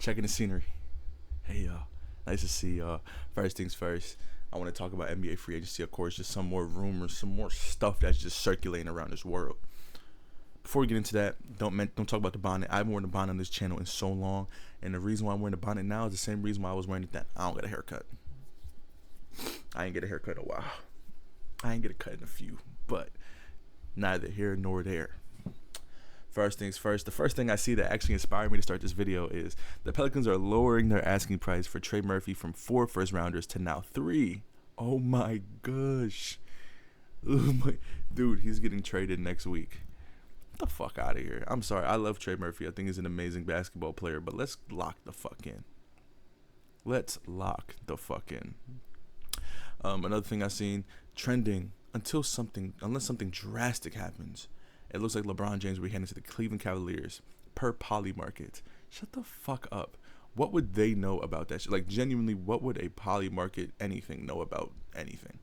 Checking the scenery. Hey, y'all. Nice to see y'all. First things first, I want to talk about NBA free agency, of course, just some more rumors, some more stuff that's just circulating around this world. Before we get into that, don't talk about the bonnet. I haven't worn the bonnet on this channel in so long, and the reason why I'm wearing the bonnet now is the same reason why I was wearing it then. I don't get a haircut. I ain't get a haircut in a while. I ain't get a cut in a few, but neither here nor there. First things first, the first thing I see that actually inspired me to start this video is the Pelicans are lowering their asking price for Trey Murphy from 4 first-rounders to now 3. Oh my gosh. Dude, he's getting traded next week. Get the fuck out of here. I'm sorry, I love Trey Murphy. I think he's an amazing basketball player, but let's lock the fuck in. Let's lock the fuck in. Another thing I've seen, trending, unless something drastic happens, it looks like LeBron James will be heading to the Cleveland Cavaliers per Poly Market. Shut the fuck up. What would they know about that shit? Like, genuinely, what would a Poly Market anything know about anything?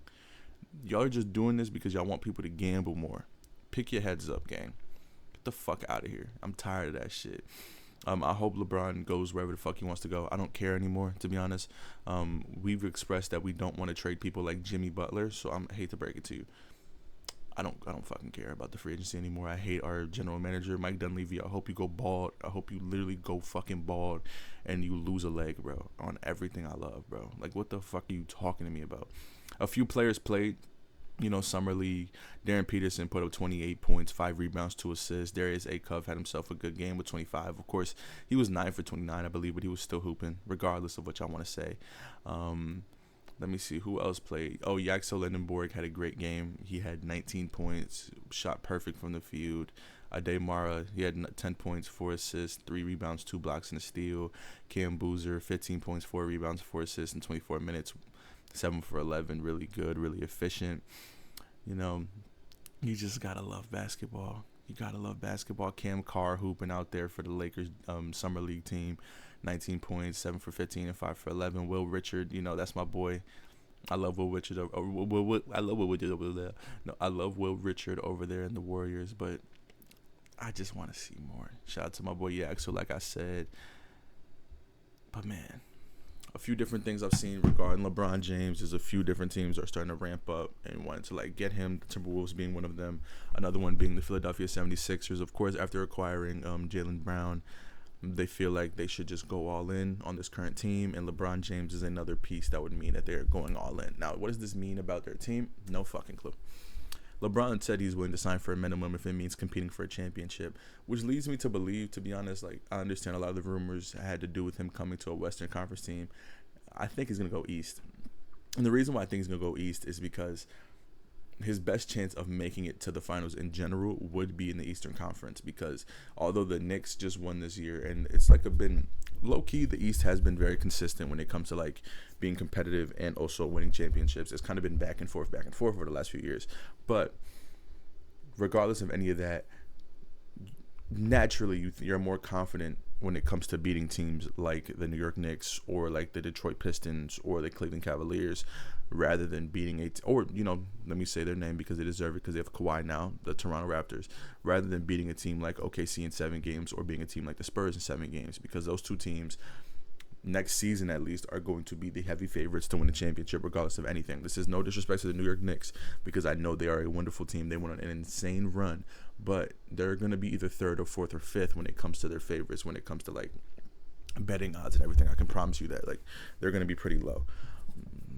Y'all are just doing this because y'all want people to gamble more. Pick your heads up, gang. Get the fuck out of here. I'm tired of that shit. I hope LeBron goes wherever the fuck he wants to go. I don't care anymore, to be honest. We've expressed that we don't want to trade people like Jimmy Butler, so I hate to break it to you. I don't fucking care about the free agency anymore. I hate our general manager, Mike Dunleavy. I hope you go bald. I hope you literally go fucking bald and you lose a leg, bro, on everything I love, bro. Like, what the fuck are you talking to me about? A few players played, Summer League. Darren Peterson put up 28 points, 5 rebounds, 2 assists. Darius Acuff had himself a good game with 25. Of course, he was 9 for 29, I believe, but he was still hooping, regardless of what y'all want to say. Let me see who else played. Oh, Yaxel Lindenborg had a great game. He had 19 points, shot perfect from the field. Ade Mara, he had 10 points, 4 assists, 3 rebounds, 2 blocks, and a steal. Cam Boozer, 15 points, 4 rebounds, 4 assists in 24 minutes, 7 for 11. Really good, really efficient. You just gotta love basketball. You gotta love basketball. Cam Carr hooping out there for the Lakers Summer League team. 19 points, 7 for 15, and 5 for 11. Will Richard, that's my boy. I love Will Richard. I love Will Richard over there. No, I love Will Richard over there in the Warriors, but I just want to see more. Shout out to my boy Yaxel, like I said. But man, a few different things I've seen regarding LeBron James is a few different teams are starting to ramp up and wanting to get him. The Timberwolves being one of them. Another one being the Philadelphia 76ers. Of course, after acquiring Jaylen Brown, they feel like they should just go all in on this current team, and LeBron James is another piece that would mean that they're going all in. Now, what does this mean about their team? No fucking clue. LeBron said he's willing to sign for a minimum if it means competing for a championship, which leads me to believe, to be honest, I understand a lot of the rumors had to do with him coming to a Western Conference team. I think he's going to go East. And the reason why I think he's going to go East is because his best chance of making it to the finals in general would be in the Eastern Conference, because although the Knicks just won this year, and it's been low-key, the East has been very consistent when it comes to being competitive and also winning championships. It's kind of been back and forth over the last few years. But regardless of any of that, naturally you're more confident when it comes to beating teams like the New York Knicks or like the Detroit Pistons or the Cleveland Cavaliers, rather than beating let me say their name because they deserve it because they have Kawhi now, the Toronto Raptors, rather than beating a team like OKC in 7 games or being a team like the Spurs in 7 games, because those two teams next season at least are going to be the heavy favorites to win the championship regardless of anything. This is no disrespect to the New York Knicks because I know they are a wonderful team. They went on an insane run, but they're going to be either 3rd or 4th or 5th when it comes to their favorites, when it comes to betting odds and everything. I can promise you that they're going to be pretty low.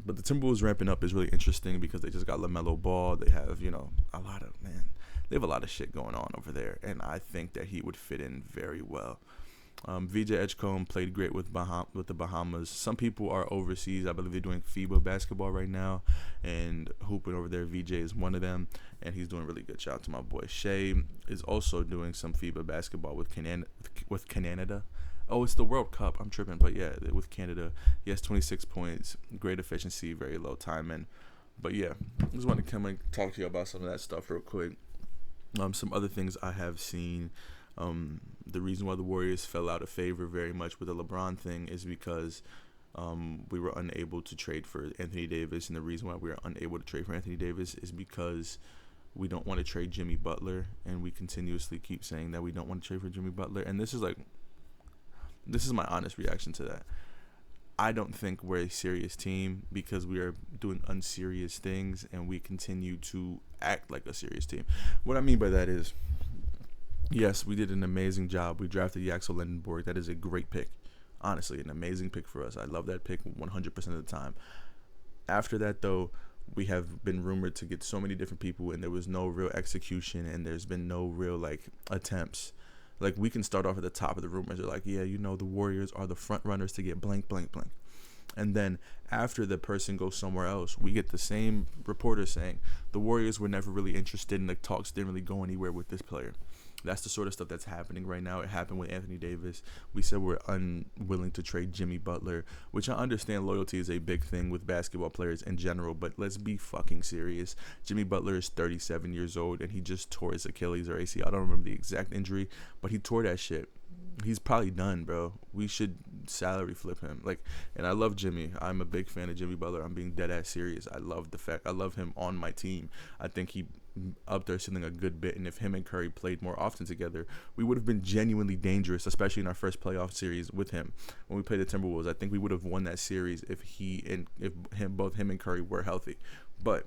But the Timberwolves ramping up is really interesting because they just got LaMelo Ball. They have, they have a lot of shit going on over there, and I think that he would fit in very well. VJ Edgecombe played great with the Bahamas. Some people are overseas. I believe they're doing FIBA basketball right now and hooping over there. VJ is one of them, and he's doing really good. Shout out to my boy Shea. Is also doing some FIBA basketball with Canada. Oh, it's the World Cup. I'm tripping, but yeah, with Canada, he has 26 points, great efficiency, very low timing. But yeah, I just wanted to come and talk to you about some of that stuff real quick. Some other things I have seen. The reason why the Warriors fell out of favor very much with the LeBron thing is because we were unable to trade for Anthony Davis, and the reason why we were unable to trade for Anthony Davis is because we don't want to trade Jimmy Butler, and we continuously keep saying that we don't want to trade for Jimmy Butler. And this is This is my honest reaction to that. I don't think we're a serious team because we are doing unserious things and we continue to act like a serious team. What I mean by that is, yes, we did an amazing job. We drafted Yaxel Lindenborg. That is a great pick. Honestly, an amazing pick for us. I love that pick 100% of the time. After that, though, we have been rumored to get so many different people, and there was no real execution, and there's been no real, attempts. We can start off at the top of the rumors. They're like, yeah, the Warriors are the front runners to get blank, blank, blank. And then after the person goes somewhere else, we get the same reporter saying the Warriors were never really interested, and the talks didn't really go anywhere with this player. That's the sort of stuff that's happening right now. It happened with Anthony Davis. We said we're unwilling to trade Jimmy Butler, which I understand loyalty is a big thing with basketball players in general, but let's be fucking serious. Jimmy Butler is 37 years old, and he just tore his Achilles or ACL. I don't remember the exact injury, but he tore that shit. He's probably done, bro. We should salary flip him. And I love Jimmy. I'm a big fan of Jimmy Butler. I'm being dead ass serious. I love him on my team. I think he up there sitting a good bit, and if him and Curry played more often together, we would have been genuinely dangerous, especially in our first playoff series with him. When we played the Timberwolves, I think we would have won that series if both him and Curry were healthy. But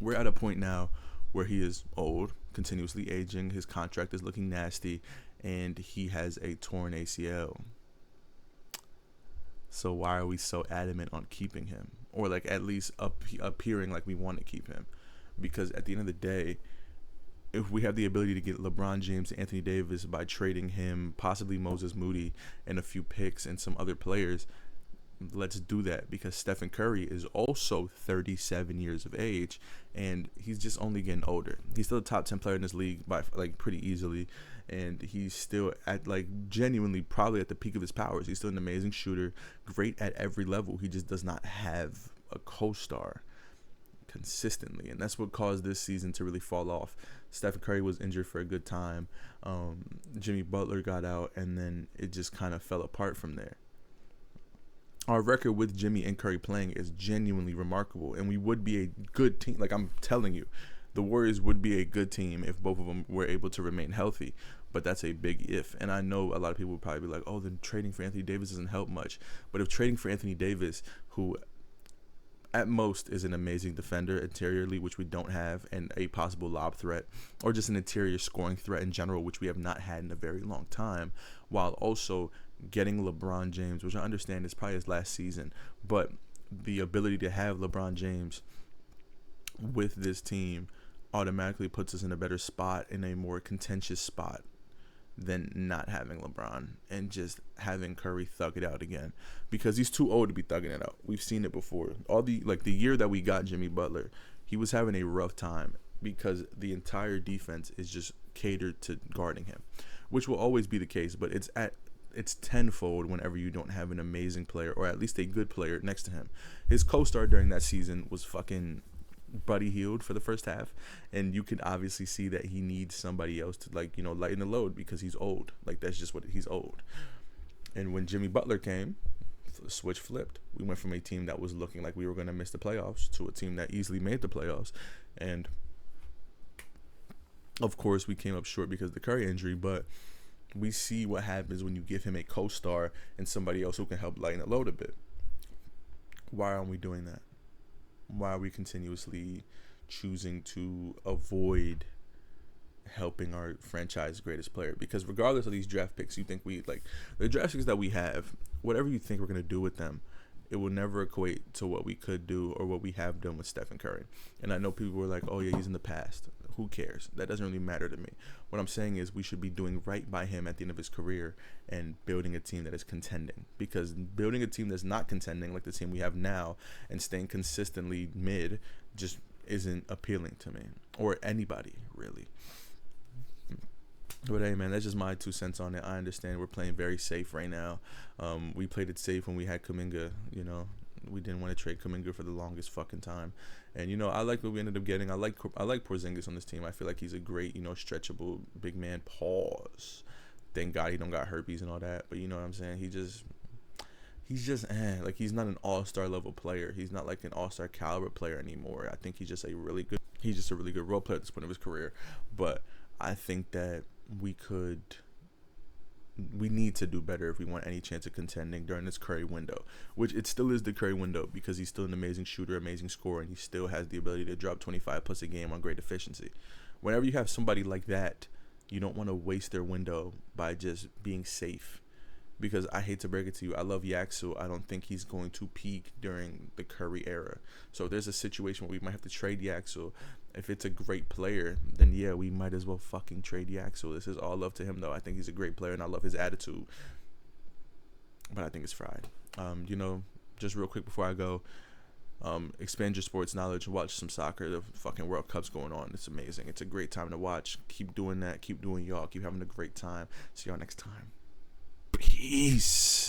we're at a point now where he is old, continuously aging, his contract is looking nasty, and he has a torn ACL. So why are we so adamant on keeping him? Or at least appearing like we want to keep him? Because at the end of the day, if we have the ability to get LeBron James and Anthony Davis by trading him, possibly Moses Moody, and a few picks and some other players, let's do that, because Stephen Curry is also 37 years of age, and he's just only getting older. He's still a top 10 player in this league by pretty easily, and he's still at genuinely probably at the peak of his powers. He's still an amazing shooter, great at every level. He just does not have a co-star consistently, and that's what caused this season to really fall off. Stephen Curry was injured for a good time. Jimmy Butler got out, and then it just kind of fell apart from there. Our record with Jimmy and Curry playing is genuinely remarkable, and we would be a good team. I'm telling you, the Warriors would be a good team if both of them were able to remain healthy, but that's a big if. And I know a lot of people would probably be like, oh, then trading for Anthony Davis doesn't help much. But if trading for Anthony Davis, who at most is an amazing defender interiorly, which we don't have, and a possible lob threat, or just an interior scoring threat in general, which we have not had in a very long time, while also getting LeBron James, which I understand is probably his last season, but the ability to have LeBron James with this team automatically puts us in a better spot, in a more contentious spot, than not having LeBron and just having Curry thug it out again, because he's too old to be thugging it out. We've seen it before. The year that we got Jimmy Butler, he was having a rough time because the entire defense is just catered to guarding him, which will always be the case, but it's tenfold whenever you don't have an amazing player, or at least a good player next to him. His co-star during that season was fucking Buddy Hield for the first half, and you can obviously see that he needs somebody else to lighten the load, because he's old. That's just what he's old. And when Jimmy Butler came, the switch flipped. We went from a team that was looking like we were going to miss the playoffs to a team that easily made the playoffs. And of course we came up short because of the Curry injury, but we see what happens when you give him a co-star and somebody else who can help lighten the load a bit. Why aren't we doing that? Why are we continuously choosing to avoid helping our franchise greatest player? Because regardless of these draft picks, you think the draft picks that we have, whatever you think we're going to do with them, it will never equate to what we could do or what we have done with Stephen Curry. And I know people were like, oh yeah, he's in the past. Who cares? That doesn't really matter to me. What I'm saying is we should be doing right by him at the end of his career and building a team that is contending. Because building a team that's not contending like the team we have now and staying consistently mid just isn't appealing to me or anybody, really. But hey, man, that's just my 2 cents on it. I understand we're playing very safe right now. We played it safe when we had Kuminga, We didn't want to trade Kuminga for the longest fucking time. And, I like what we ended up getting. I like Porzingis on this team. I feel like he's a great, stretchable big man. Pause. Thank God he don't got herpes and all that. But you know what I'm saying? He's just he's not an all-star level player. He's not like an all-star caliber player anymore. I think he's just a really good role player at this point of his career. But I think that we could we need to do better if we want any chance of contending during this Curry window, which it still is the Curry window because he's still an amazing shooter, amazing scorer, and he still has the ability to drop 25 plus a game on great efficiency. Whenever you have somebody like that, you don't want to waste their window by just being safe. Because I hate to break it to you, I love Yaxu. I don't think he's going to peak during the Curry era. So if there's a situation where we might have to trade Yaxu, if it's a great player, then yeah, we might as well fucking trade Yaxu. This is all love to him, though. I think he's a great player, and I love his attitude. But I think it's fried. Just real quick before I go, expand your sports knowledge. Watch some soccer. The fucking World Cup's going on. It's amazing. It's a great time to watch. Keep doing that. Keep doing y'all. Keep having a great time. See y'all next time. Peace.